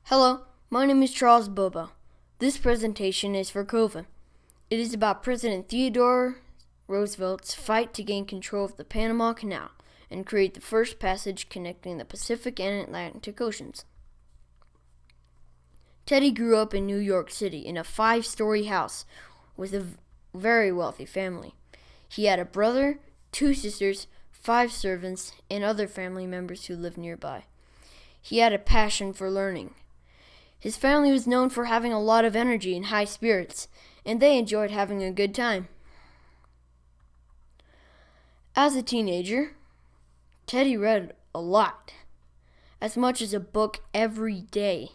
Hello, my name is Charles Bobo. This presentation is for COVA. It is about President Theodore Roosevelt's fight to gain control of the Panama Canal and create the first passage connecting the Pacific and Atlantic Oceans. Teddy grew up in New York City in a 5-story house with a very wealthy family. He had a brother, 2 sisters, 5 servants, and other family members who lived nearby. He had a passion for learning. His family was known for having a lot of energy and high spirits, and they enjoyed having a good time. As a teenager, Teddy read a lot, as much as a book every day.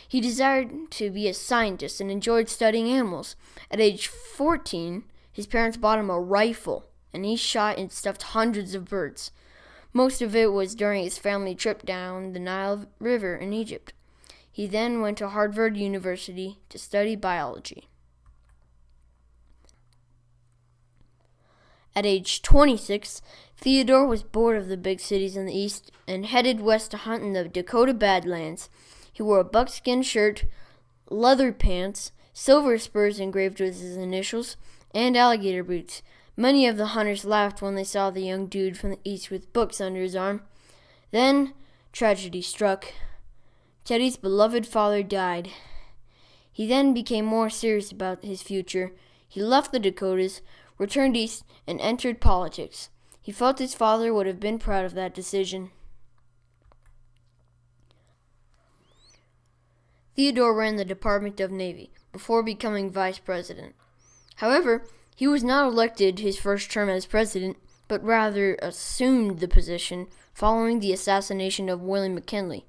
He desired to be a scientist and enjoyed studying animals. At age 14, his parents bought him a rifle, and he shot and stuffed hundreds of birds. Most of it was during his family trip down the Nile River in Egypt. He then went to Harvard University to study biology. At age 26, Theodore was bored of the big cities in the East and headed west to hunt in the Dakota Badlands. He wore a buckskin shirt, leather pants, silver spurs engraved with his initials, and alligator boots. Many of the hunters laughed when they saw the young dude from the East with books under his arm. Then tragedy struck. Teddy's beloved father died. He then became more serious about his future. He left the Dakotas, returned east, and entered politics. He felt his father would have been proud of that decision. Theodore ran the Department of Navy before becoming vice president. However, he was not elected his first term as president, but rather assumed the position following the assassination of William McKinley.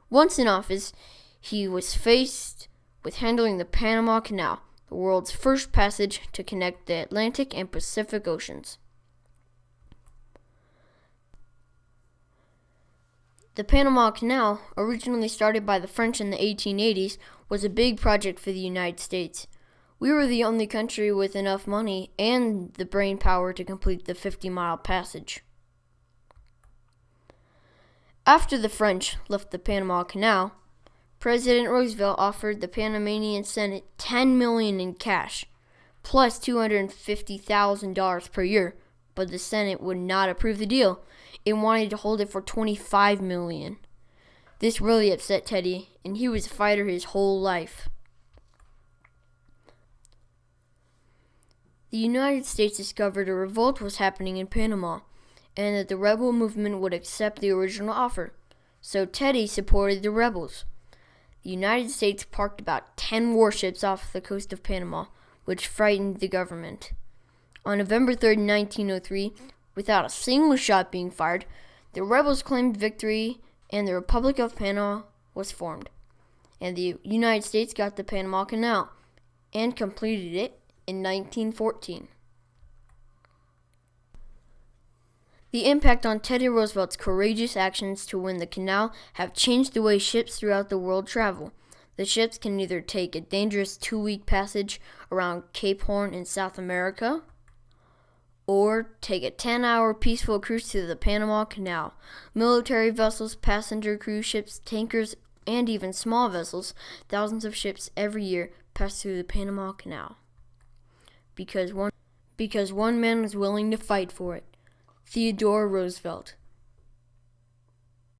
Once in office, he was faced with handling the Panama Canal, the world's first passage to connect the Atlantic and Pacific Oceans. The Panama Canal, originally started by the French in the 1880s, was a big project for the United States. We were the only country with enough money and the brain power to complete the 50-mile passage. After the French left the Panama Canal, President Roosevelt offered the Panamanian Senate $10 million in cash, plus $250,000 per year, but the Senate would not approve the deal. It wanted to hold it for $25 million. This really upset Teddy, and he was a fighter his whole life. The United States discovered a revolt was happening in Panama, and that the rebel movement would accept the original offer. So Teddy supported the rebels. The United States parked about 10 warships off the coast of Panama, which frightened the government. On November 3, 1903, without a single shot being fired, the rebels claimed victory and the Republic of Panama was formed. And the United States got the Panama Canal and completed it in 1914. The impact on Teddy Roosevelt's courageous actions to win the canal have changed the way ships throughout the world travel. The ships can either take a dangerous 2-week passage around Cape Horn in South America, or take a 10-hour peaceful cruise to the Panama Canal. Military vessels, passenger cruise ships, tankers, and even small vessels, thousands of ships every year pass through the Panama Canal. Because one man was willing to fight for it. Theodore Roosevelt.